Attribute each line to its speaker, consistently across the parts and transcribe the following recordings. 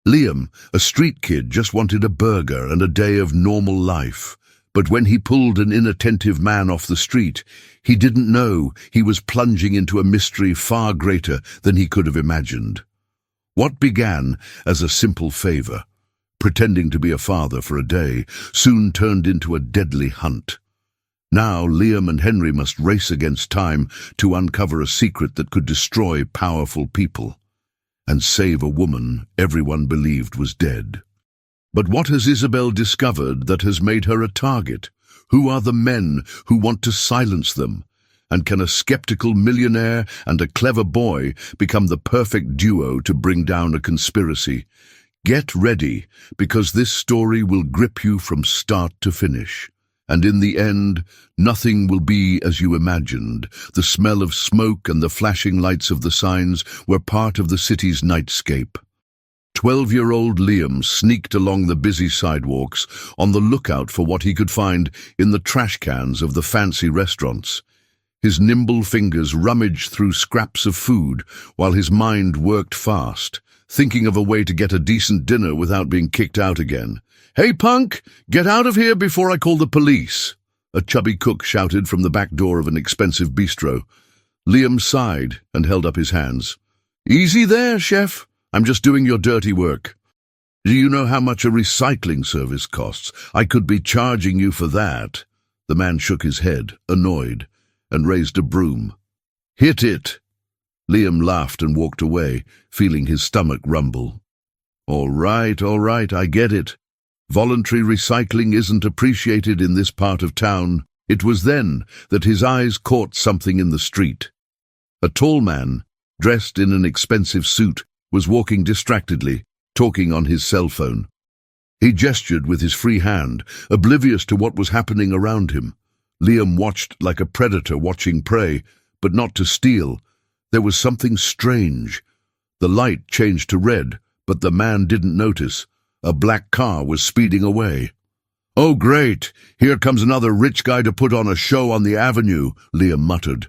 Speaker 1: Liam, a street kid, just wanted a burger and a day of normal life. But when he pulled an inattentive man off the street, he didn't know he was plunging into a mystery far greater than he could have imagined. What began as a simple favor, pretending to be a father for a day, soon turned into a deadly hunt. Now Liam and Henry must race against time to uncover a secret that could destroy powerful people and save a woman everyone believed was dead. But what has Isabel discovered that has made her a target? Who are the men who want to silence them? And can a skeptical millionaire and a clever boy become the perfect duo to bring down a conspiracy? Get ready, because this story will grip you from start to finish. And in the end, nothing will be as you imagined. The smell of smoke and the flashing lights of the signs were part of the city's nightscape. 12-year-old Liam sneaked along the busy sidewalks, on the lookout for what he could find in the trash cans of the fancy restaurants. His nimble fingers rummaged through scraps of food, while his mind worked fast, thinking of a way to get a decent dinner without being kicked out again. "Hey, punk! Get out of here before I call the police!" a chubby cook shouted from the back door of an expensive bistro. Liam sighed and held up his hands. "Easy there, chef. I'm just doing your dirty work. Do you know how much a recycling service costs? I could be charging you for that." The man shook his head, annoyed, and raised a broom. "Hit it!" Liam laughed and walked away, feeling his stomach rumble. All right, I get it. Voluntary recycling isn't appreciated in this part of town." It was then that his eyes caught something in the street. A tall man, dressed in an expensive suit, was walking distractedly, talking on his cell phone. He gestured with his free hand, oblivious to what was happening around him. Liam watched like a predator watching prey, but not to steal. There was something strange. The light changed to red, but the man didn't notice. A black car was speeding away. "Oh, great! Here comes another rich guy to put on a show on the avenue," Liam muttered.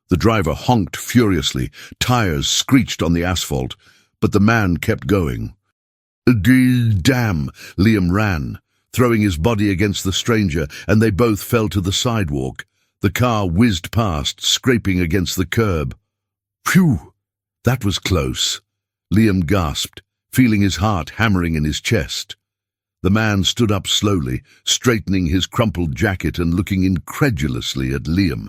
Speaker 1: The driver honked furiously, tires screeched on the asphalt, but the man kept going. Damn! Liam ran, throwing his body against the stranger, and they both fell to the sidewalk. The car whizzed past, scraping against the curb. Phew! That was close. Liam gasped, feeling his heart hammering in his chest. The man stood up slowly, straightening his crumpled jacket and looking incredulously at Liam.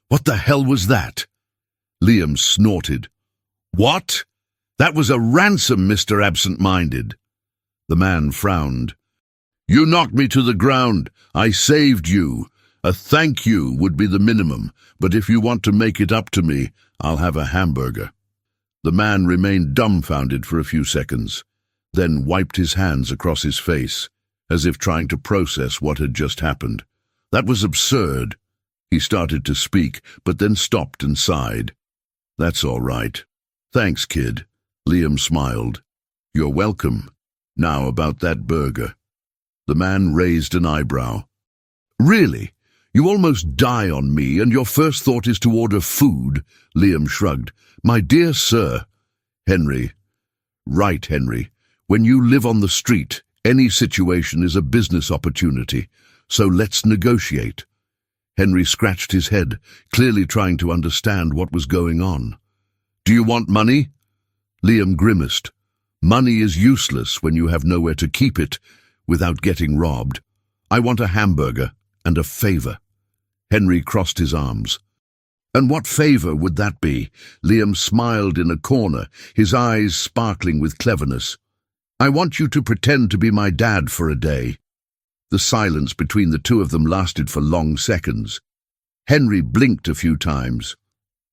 Speaker 1: "What the hell was that?" Liam snorted. "What? That was a ransom, Mr. Absent-Minded." The man frowned. "You knocked me to the ground. I saved you. A thank you would be the minimum, but if you want to make it up to me, I'll have a hamburger." The man remained dumbfounded for a few seconds, then wiped his hands across his face, as if trying to process what had just happened. That was absurd. He started to speak, but then stopped and sighed. "That's all right. Thanks, kid." Liam smiled. "You're welcome. Now about that burger." The man raised an eyebrow. "Really? You almost die on me, and your first thought is to order food?" Liam shrugged. "My dear sir." "Henry." "Right, Henry. When you live on the street, any situation is a business opportunity, so let's negotiate." Henry scratched his head, clearly trying to understand what was going on. "Do you want money?" Liam grimaced. "Money is useless when you have nowhere to keep it without getting robbed. I want a hamburger and a favor." Henry crossed his arms. "And what favor would that be?" Liam smiled in a corner, his eyes sparkling with cleverness. "I want you to pretend to be my dad for a day." The silence between the two of them lasted for long seconds. Henry blinked a few times.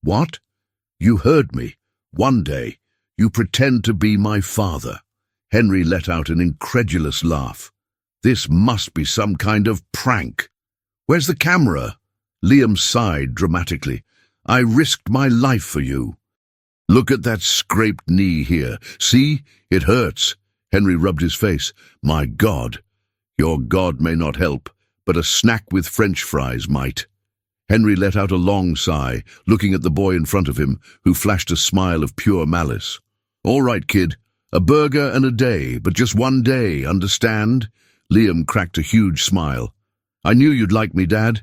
Speaker 1: "What? You heard me. One day, you pretend to be my father." Henry let out an incredulous laugh. "This must be some kind of prank. Where's the camera?" Liam sighed dramatically. "I risked my life for you. Look at that scraped knee here. See? It hurts." Henry rubbed his face. "My God. Your God may not help, but a snack with French fries might." Henry let out a long sigh, looking at the boy in front of him, who flashed a smile of pure malice. "All right, kid. A burger and a day, but just one day, understand? Liam cracked a huge smile. I knew you'd like me, Dad.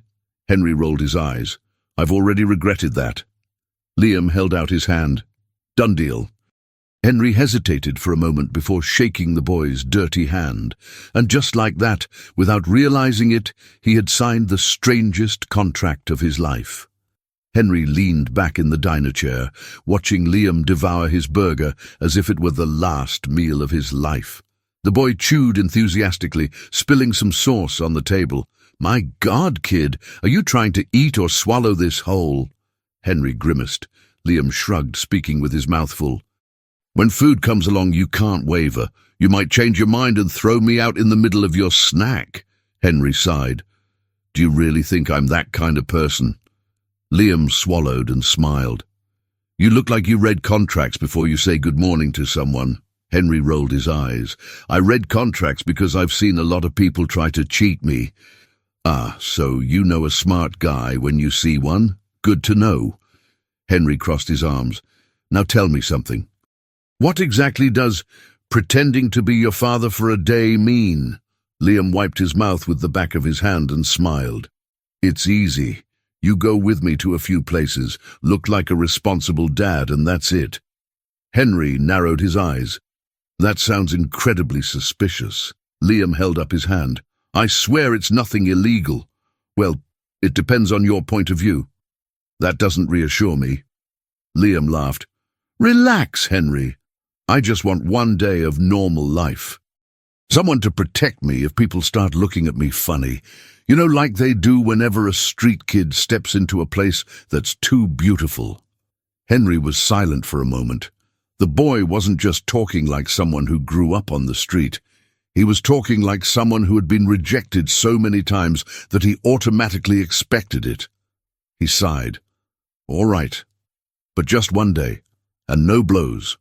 Speaker 1: Henry rolled his eyes. I've already regretted that. Liam held out his hand. Done deal. Henry hesitated for a moment before shaking the boy's dirty hand, and just like that, without realizing it, he had signed the strangest contract of his life. Henry leaned back in the diner chair, watching Liam devour his burger as if it were the last meal of his life. The boy chewed enthusiastically, spilling some sauce on the table. My God, kid, are you trying to eat or swallow this whole? Henry grimaced. Liam shrugged, speaking with his mouth full. When food comes along, you can't waver. You might change your mind and throw me out in the middle of your snack. Henry sighed. Do you really think I'm that kind of person? Liam swallowed and smiled. You look like you read contracts before you say good morning to someone. Henry rolled his eyes. I read contracts because I've seen a lot of people try to cheat me. Ah, so you know a smart guy when you see one? Good to know. Henry crossed his arms. Now tell me something. What exactly does pretending to be your father for a day mean? Liam wiped his mouth with the back of his hand and smiled. It's easy. You go with me to a few places, look like a responsible dad, and that's it. Henry narrowed his eyes. That sounds incredibly suspicious. Liam held up his hand. I swear it's nothing illegal. Well, it depends on your point of view. That doesn't reassure me. Liam laughed. Relax, Henry. I just want one day of normal life. Someone to protect me if people start looking at me funny. You know, like they do whenever a street kid steps into a place that's too beautiful. Henry was silent for a moment. The boy wasn't just talking like someone who grew up on the street. He was talking like someone who had been rejected so many times that he automatically expected it. He sighed. All right, but just one day, and no blows.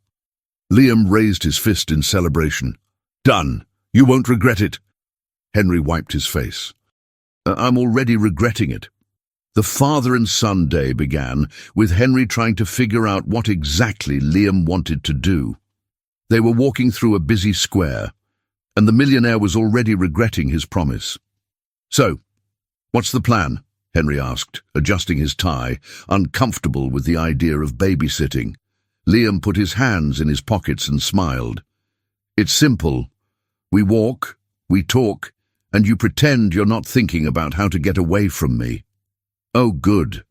Speaker 1: Liam raised his fist in celebration. Done. You won't regret it. Henry wiped his face. I'm already regretting it. The father and son day began with Henry trying to figure out what exactly Liam wanted to do. They were walking through a busy square, and the millionaire was already regretting his promise. So, what's the plan? Henry asked, adjusting his tie, uncomfortable with the idea of babysitting. Liam put his hands in his pockets and smiled. It's simple. We walk, we talk, and you pretend you're not thinking about how to get away from me. Oh, good.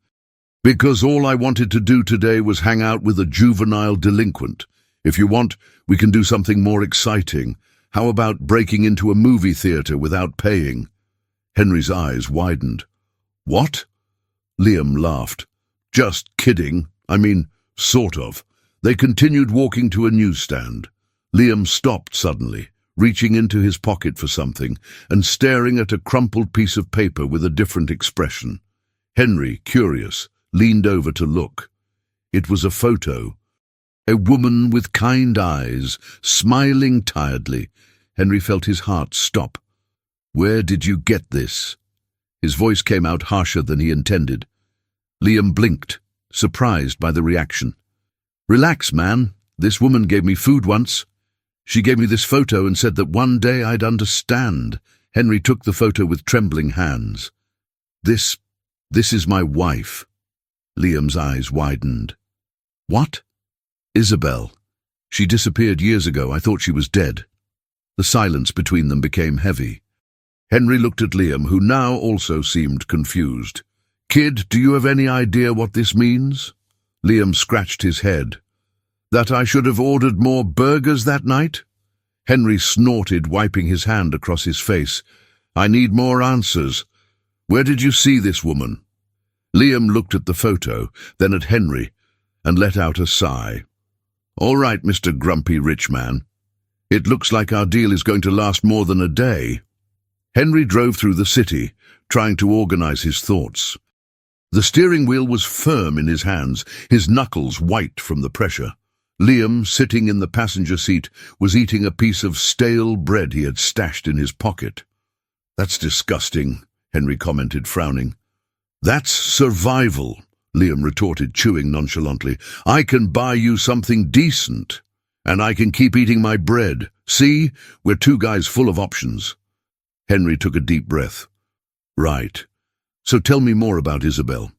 Speaker 1: Because all I wanted to do today was hang out with a juvenile delinquent. If you want, we can do something more exciting. How about breaking into a movie theater without paying? Henry's eyes widened. What? Liam laughed. Just kidding. I mean, sort of. They continued walking to a newsstand. Liam stopped suddenly, reaching into his pocket for something and staring at a crumpled piece of paper with a different expression. Henry, curious, leaned over to look. It was a photo. A woman with kind eyes, smiling tiredly. Henry felt his heart stop. Where did you get this? His voice came out harsher than he intended. Liam blinked, surprised by the reaction. Relax, man. This woman gave me food once. She gave me this photo and said that one day I'd understand. Henry took the photo with trembling hands. This is my wife. Liam's eyes widened. What? Isabel. She disappeared years ago. I thought she was dead. The silence between them became heavy. Henry looked at Liam, who now also seemed confused. Kid, do you have any idea what this means? Liam scratched his head. That I should have ordered more burgers that night? Henry snorted, wiping his hand across his face. I need more answers. Where did you see this woman? Liam looked at the photo, then at Henry, and let out a sigh. All right, Mr. Grumpy Rich Man. It looks like our deal is going to last more than a day. Henry drove through the city, trying to organize his thoughts. The steering wheel was firm in his hands, his knuckles white from the pressure. Liam, sitting in the passenger seat, was eating a piece of stale bread he had stashed in his pocket. That's disgusting, Henry commented, frowning. That's survival, Liam retorted, chewing nonchalantly. I can buy you something decent. And I can keep eating my bread. See, we're two guys full of options. Henry took a deep breath. Right. So tell me more about Isabel.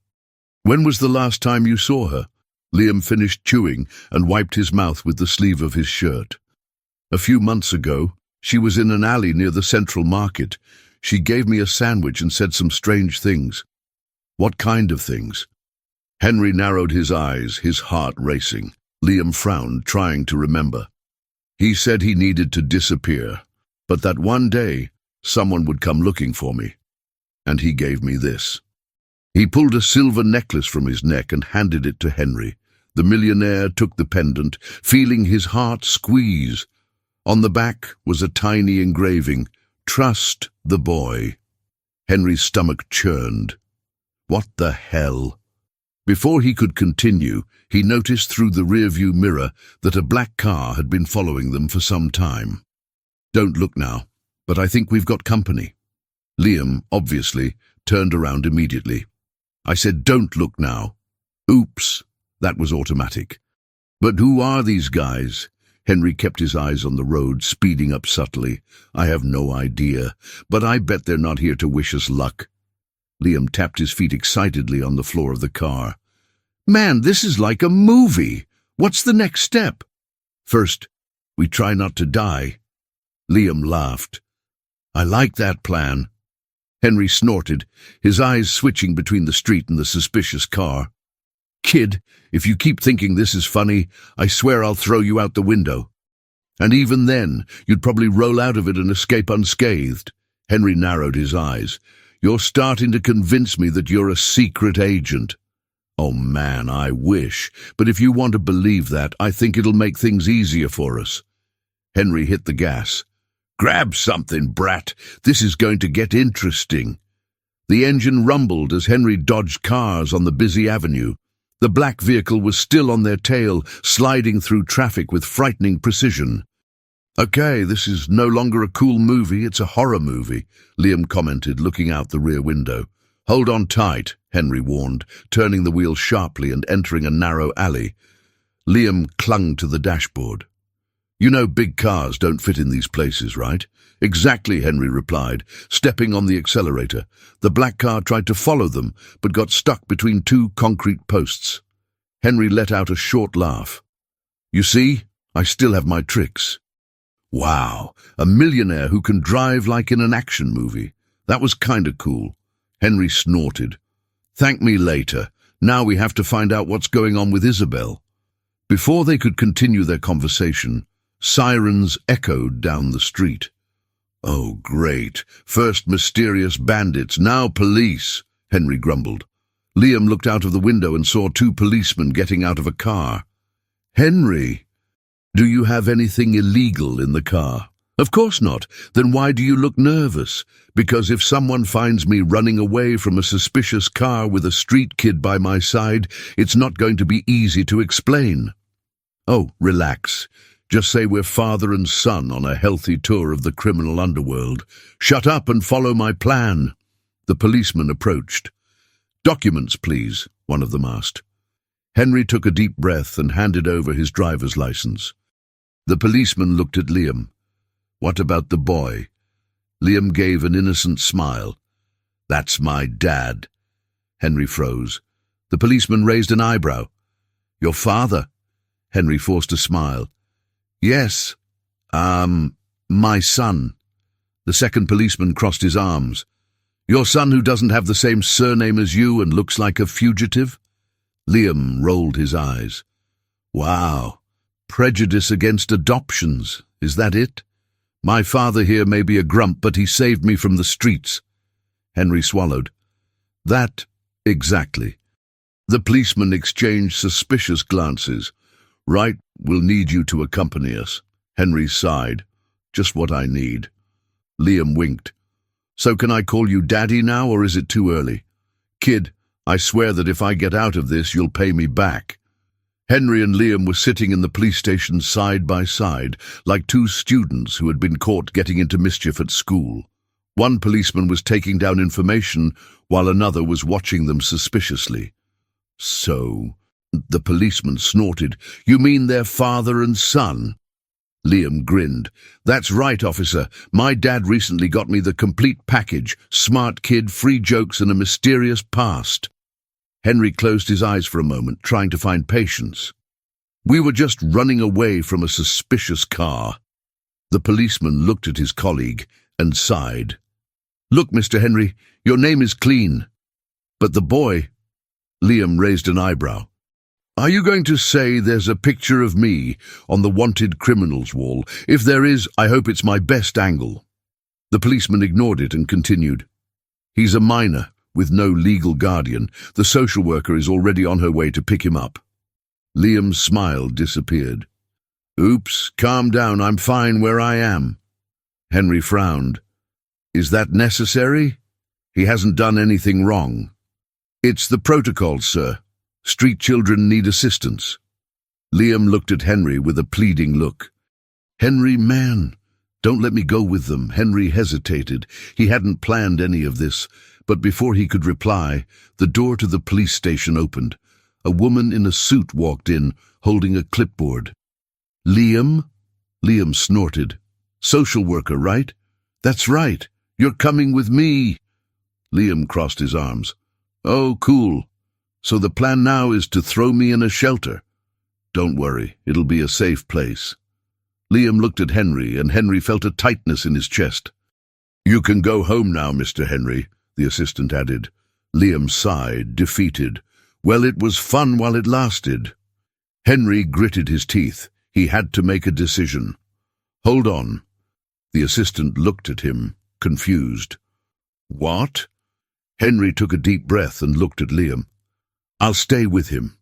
Speaker 1: When was the last time you saw her? Liam finished chewing and wiped his mouth with the sleeve of his shirt. A few months ago, she was in an alley near the Central Market. She gave me a sandwich and said some strange things. What kind of things? Henry narrowed his eyes, his heart racing. Liam frowned, trying to remember. He said he needed to disappear, but that one day someone would come looking for me. And he gave me this. He pulled a silver necklace from his neck and handed it to Henry. The millionaire took the pendant, feeling his heart squeeze. On the back was a tiny engraving, "Trust the boy." Henry's stomach churned. What the hell? Before he could continue, he noticed through the rearview mirror that a black car had been following them for some time. Don't look now, but I think we've got company. Liam, obviously, turned around immediately. I said, don't look now. Oops, that was automatic. But who are these guys? Henry kept his eyes on the road, speeding up subtly. I have no idea, but I bet they're not here to wish us luck. Liam tapped his feet excitedly on the floor of the car. Man, this is like a movie. What's the next step? First, we try not to die. Liam laughed. I like that plan. Henry snorted, his eyes switching between the street and the suspicious car. Kid, if you keep thinking this is funny, I swear I'll throw you out the window. And even then, you'd probably roll out of it and escape unscathed. Henry narrowed his eyes. You're starting to convince me that you're a secret agent. Oh man, I wish. But if you want to believe that, I think it'll make things easier for us. Henry hit the gas. Grab something, brat. This is going to get interesting. The engine rumbled as Henry dodged cars on the busy avenue. The black vehicle was still on their tail, sliding through traffic with frightening precision. Okay, this is no longer a cool movie, it's a horror movie, Liam commented, looking out the rear window. Hold on tight, Henry warned, turning the wheel sharply and entering a narrow alley. Liam clung to the dashboard. You know big cars don't fit in these places, right? Exactly, Henry replied, stepping on the accelerator. The black car tried to follow them, but got stuck between two concrete posts. Henry let out a short laugh. You see, I still have my tricks. Wow, a millionaire who can drive like in an action movie. That was kinda cool. Henry snorted. Thank me later. Now we have to find out what's going on with Isabel. Before they could continue their conversation, sirens echoed down the street. Oh, great. First mysterious bandits, now police, Henry grumbled. Liam looked out of the window and saw two policemen getting out of a car. Henry, do you have anything illegal in the car? Of course not. Then why do you look nervous? Because if someone finds me running away from a suspicious car with a street kid by my side, it's not going to be easy to explain. Oh, relax. Just say we're father and son on a healthy tour of the criminal underworld. Shut up and follow my plan. The policeman approached. Documents, please, one of them asked. Henry took a deep breath and handed over his driver's license. The policeman looked at Liam. What about the boy? Liam gave an innocent smile. That's my dad. Henry froze. The policeman raised an eyebrow. Your father? Henry forced a smile. Yes, my son. The second policeman crossed his arms. Your son who doesn't have the same surname as you and looks like a fugitive? Liam rolled his eyes. Wow, prejudice against adoptions, is that it? My father here may be a grump, but he saved me from the streets. Henry swallowed. That, exactly. The policeman exchanged suspicious glances. Right, we'll need you to accompany us. Henry sighed. Just what I need. Liam winked. So can I call you Daddy now, or is it too early? Kid, I swear that if I get out of this, you'll pay me back. Henry and Liam were sitting in the police station side by side, like two students who had been caught getting into mischief at school. One policeman was taking down information, while another was watching them suspiciously. So, The policeman snorted. You mean their father and son? Liam grinned. That's right, officer. My dad recently got me the complete package. Smart kid, free jokes, and a mysterious past. Henry closed his eyes for a moment, trying to find patience. We were just running away from a suspicious car. The policeman looked at his colleague and sighed. Look, Mr. Henry, your name is clean. But the boy... Liam raised an eyebrow. Are you going to say there's a picture of me on the wanted criminals wall? If there is, I hope it's my best angle. The policeman ignored it and continued. He's a minor with no legal guardian. The social worker is already on her way to pick him up. Liam's smile disappeared. Oops, calm down, I'm fine where I am. Henry frowned. Is that necessary? He hasn't done anything wrong. It's the protocol, sir. Street children need assistance. Liam looked at Henry with a pleading look. Henry, man, don't let me go with them. Henry hesitated. He hadn't planned any of this, but before he could reply, the door to the police station opened. A woman in a suit walked in, holding a clipboard. Liam? Liam snorted. Social worker, right? That's right. You're coming with me. Liam crossed his arms. Oh, cool. So the plan now is to throw me in a shelter. Don't worry, it'll be a safe place. Liam looked at Henry, and Henry felt a tightness in his chest. You can go home now, Mr. Henry, the assistant added. Liam sighed, defeated. Well, it was fun while it lasted. Henry gritted his teeth. He had to make a decision. Hold on. The assistant looked at him, confused. What? Henry took a deep breath and looked at Liam. I'll stay with him.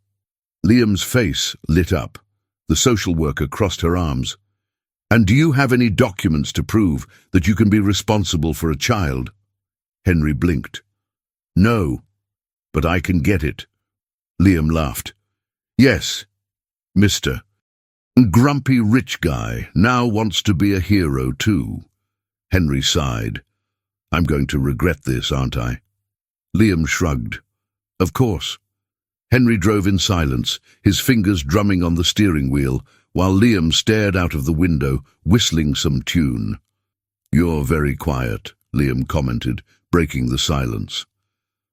Speaker 1: Liam's face lit up. The social worker crossed her arms. And do you have any documents to prove that you can be responsible for a child? Henry blinked. No, but I can get it. Liam laughed. Yes, Mr. Grumpy rich guy now wants to be a hero too. Henry sighed. I'm going to regret this, aren't I? Liam shrugged. Of course. Henry drove in silence, his fingers drumming on the steering wheel, while Liam stared out of the window, whistling some tune. You're very quiet, Liam commented, breaking the silence.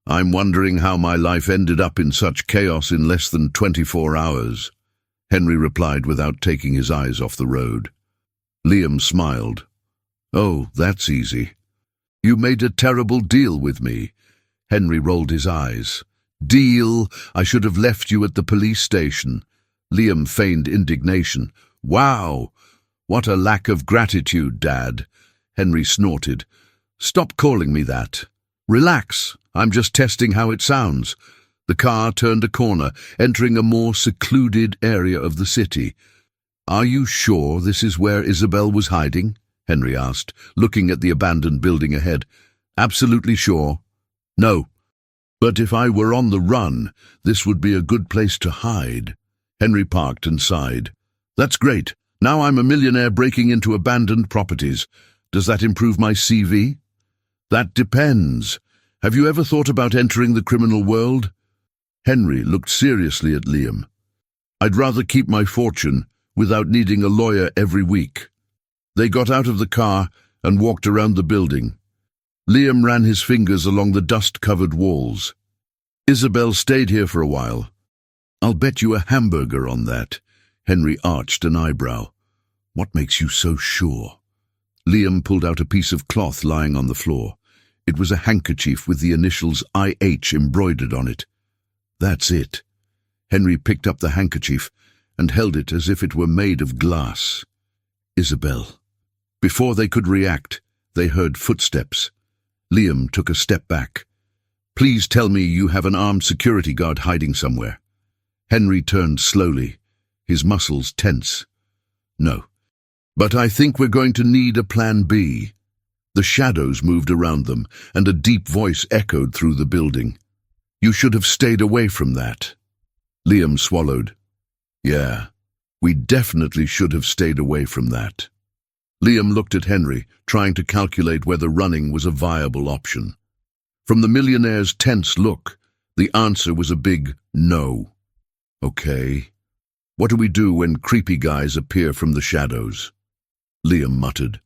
Speaker 1: I'm wondering how my life ended up in such chaos in less than 24 hours. Henry replied without taking his eyes off the road. Liam smiled. Oh, that's easy. You made a terrible deal with me. Henry rolled his eyes. Deal? I should have left you at the police station. Liam feigned indignation. Wow! What a lack of gratitude, Dad. Henry snorted. Stop calling me that. Relax. I'm just testing how it sounds. The car turned a corner, entering a more secluded area of the city. Are you sure this is where Isabel was hiding? Henry asked, looking at the abandoned building ahead. Absolutely sure. No. But if I were on the run, this would be a good place to hide. Henry parked and sighed. That's great. Now I'm a millionaire breaking into abandoned properties. Does that improve my CV? That depends. Have you ever thought about entering the criminal world? Henry looked seriously at Liam. I'd rather keep my fortune without needing a lawyer every week. They got out of the car and walked around the building. Liam ran his fingers along the dust-covered walls. Isabel stayed here for a while. I'll bet you a hamburger on that. Henry arched an eyebrow. What makes you so sure? Liam pulled out a piece of cloth lying on the floor. It was a handkerchief with the initials IH embroidered on it. That's it. Henry picked up the handkerchief and held it as if it were made of glass. Isabel. Before they could react, they heard footsteps. Liam took a step back. Please tell me you have an armed security guard hiding somewhere. Henry turned slowly, his muscles tense. No. But I think we're going to need a plan B. The shadows moved around them, and a deep voice echoed through the building. You should have stayed away from that. Liam swallowed. Yeah, we definitely should have stayed away from that. Liam looked at Henry, trying to calculate whether running was a viable option. From the millionaire's tense look, the answer was a big no. Okay. What do we do when creepy guys appear from the shadows? Liam muttered.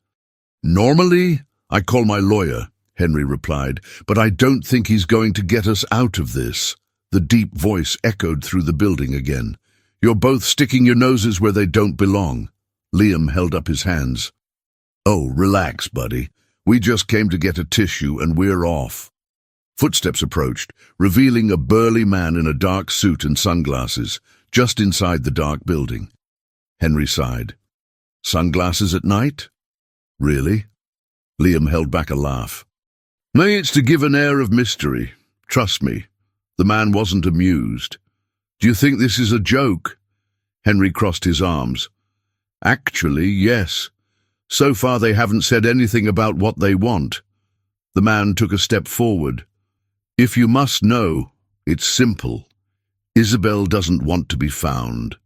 Speaker 1: Normally, I call my lawyer, Henry replied, but I don't think he's going to get us out of this. The deep voice echoed through the building again. You're both sticking your noses where they don't belong. Liam held up his hands. Oh, relax, buddy. We just came to get a tissue and we're off. Footsteps approached, revealing a burly man in a dark suit and sunglasses, just inside the dark building. Henry sighed. Sunglasses at night? Really? Liam held back a laugh. It's to give an air of mystery. Trust me. The man wasn't amused. Do you think this is a joke? Henry crossed his arms. Actually, yes. So far they haven't said anything about what they want. The man took a step forward. If you must know, it's simple. Isabel doesn't want to be found.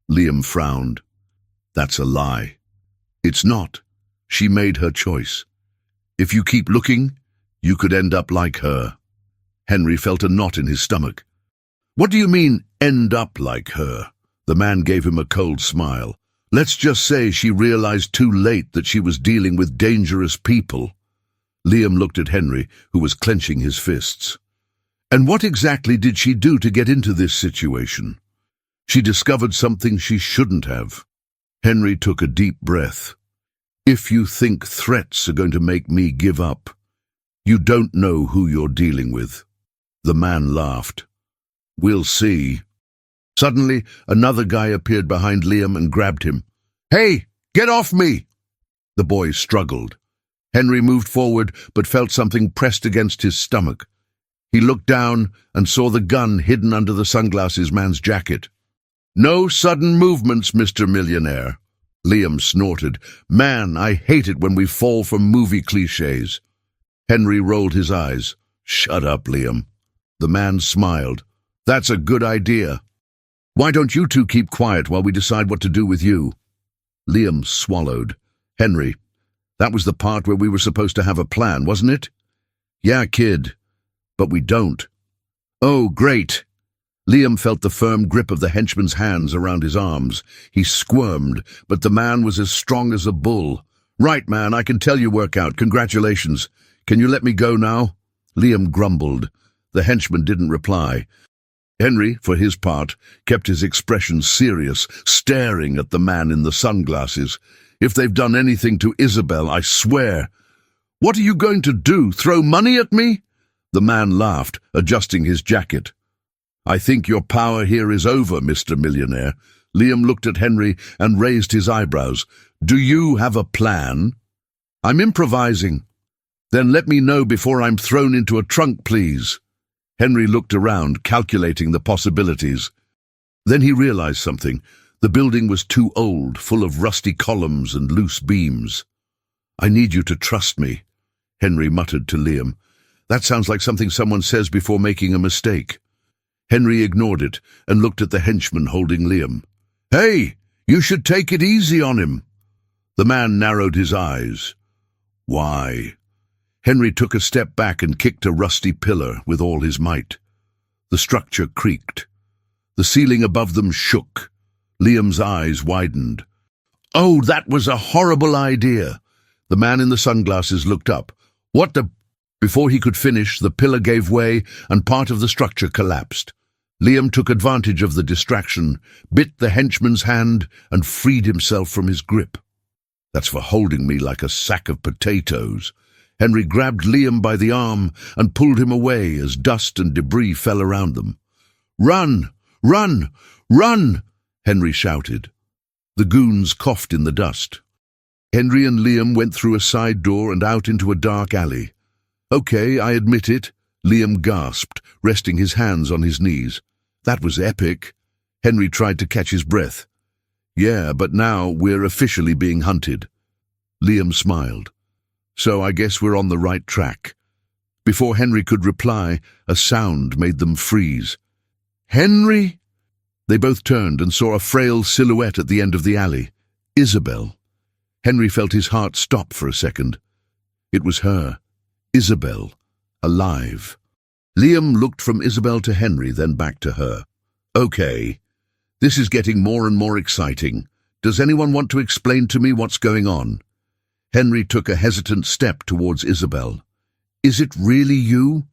Speaker 1: Liam frowned. That's a lie. It's not. She made her choice. If you keep looking, you could end up like her. Henry felt a knot in his stomach. What do you mean, end up like her? The man gave him a cold smile. Let's just say she realized too late that she was dealing with dangerous people. Liam looked at Henry, who was clenching his fists. And what exactly did she do to get into this situation? She discovered something she shouldn't have. Henry took a deep breath. If you think threats are going to make me give up, you don't know who you're dealing with. The man laughed. We'll see. Suddenly, another guy appeared behind Liam and grabbed him. Hey, get off me! The boy struggled. Henry moved forward but felt something pressed against his stomach. He looked down and saw the gun hidden under the sunglasses man's jacket. No sudden movements, Mr. Millionaire. Liam snorted. Man, I hate it when we fall for movie cliches. Henry rolled his eyes. Shut up, Liam. The man smiled. That's a good idea. Why don't you two keep quiet while we decide what to do with you? Liam swallowed. Henry, that was the part where we were supposed to have a plan, wasn't it? Yeah, kid. But we don't. Oh, great. Liam felt the firm grip of the henchman's hands around his arms. He squirmed, but the man was as strong as a bull. Right, man, I can tell you work out. Congratulations. Can you let me go now? Liam grumbled. The henchman didn't reply. Henry, for his part, kept his expression serious, staring at the man in the sunglasses. If they've done anything to Isabel, I swear. What are you going to do, throw money at me? The man laughed, adjusting his jacket. I think your power here is over, Mr. Millionaire. Liam looked at Henry and raised his eyebrows. Do you have a plan? I'm improvising. Then let me know before I'm thrown into a trunk, please. Henry looked around, calculating the possibilities. Then he realized something. The building was too old, full of rusty columns and loose beams. I need you to trust me, Henry muttered to Liam. That sounds like something someone says before making a mistake. Henry ignored it and looked at the henchman holding Liam. Hey, you should take it easy on him. The man narrowed his eyes. Why? Henry took a step back and kicked a rusty pillar with all his might. The structure creaked. The ceiling above them shook. Liam's eyes widened. Oh, that was a horrible idea. The man in the sunglasses looked up. What the... Before he could finish, the pillar gave way and part of the structure collapsed. Liam took advantage of the distraction, bit the henchman's hand, and freed himself from his grip. That's for holding me like a sack of potatoes. Henry grabbed Liam by the arm and pulled him away as dust and debris fell around them. Run! Run! Run! Henry shouted. The goons coughed in the dust. Henry and Liam went through a side door and out into a dark alley. Okay, I admit it, Liam gasped, resting his hands on his knees. That was epic. Henry tried to catch his breath. Yeah, but now we're officially being hunted. Liam smiled. So I guess we're on the right track. Before Henry could reply, a sound made them freeze. Henry? They both turned and saw a frail silhouette at the end of the alley. Isabel. Henry felt his heart stop for a second. It was her. Isabel, alive. Liam looked from Isabel to Henry, then back to her. Okay, This is getting more and more exciting. Does anyone want to explain to me what's going on? Henry took a hesitant step towards Isabel. Is it really you?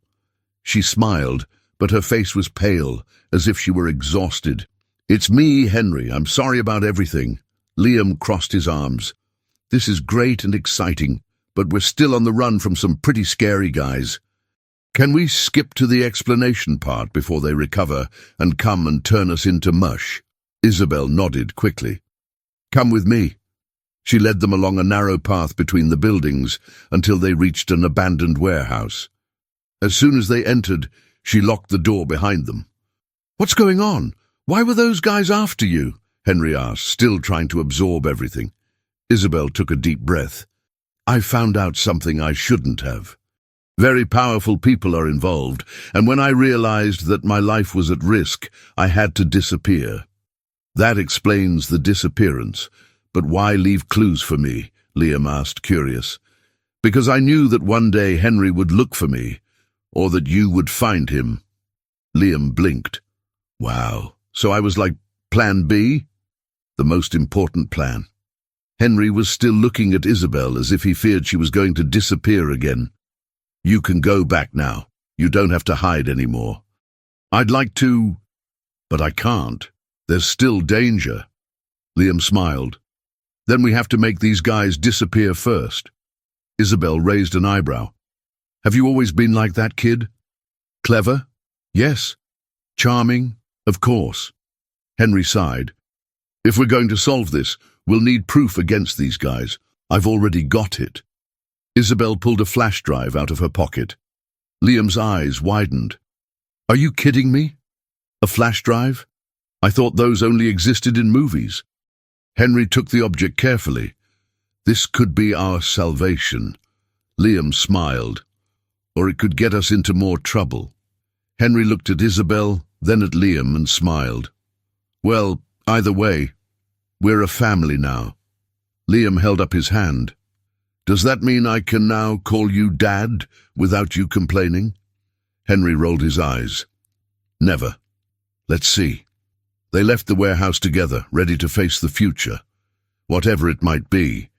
Speaker 1: She smiled, but her face was pale, as if she were exhausted. It's me, Henry. I'm sorry about everything. Liam crossed his arms. This is great and exciting, but we're still on the run from some pretty scary guys. Can we skip to the explanation part before they recover and come and turn us into mush? Isabel nodded quickly. Come with me. She led them along a narrow path between the buildings until they reached an abandoned warehouse. As soon as they entered, she locked the door behind them. What's going on? Why were those guys after you? Henry asked, still trying to absorb everything. Isabel took a deep breath. I found out something I shouldn't have. Very powerful people are involved, and when I realized that my life was at risk, I had to disappear. That explains the disappearance. But why leave clues for me? Liam asked, curious. Because I knew that one day Henry would look for me, or that you would find him. Liam blinked. Wow, so I was like Plan B? The most important plan. Henry was still looking at Isabel as if he feared she was going to disappear again. You can go back now. You don't have to hide anymore. I'd like to, but I can't. There's still danger. Liam smiled. Then we have to make these guys disappear first. Isabel raised an eyebrow. Have you always been like that, kid? Clever? Yes. Charming? Of course. Henry sighed. If we're going to solve this, we'll need proof against these guys. I've already got it. Isabel pulled a flash drive out of her pocket. Liam's eyes widened. Are you kidding me? A flash drive? I thought those only existed in movies. Henry took the object carefully. This could be our salvation. Liam smiled. Or it could get us into more trouble. Henry looked at Isabel, then at Liam, and smiled. Well, either way, we're a family now. Liam held up his hand. Does that mean I can now call you Dad without you complaining? Henry rolled his eyes. Never. Let's see. They left the warehouse together, ready to face the future, whatever it might be.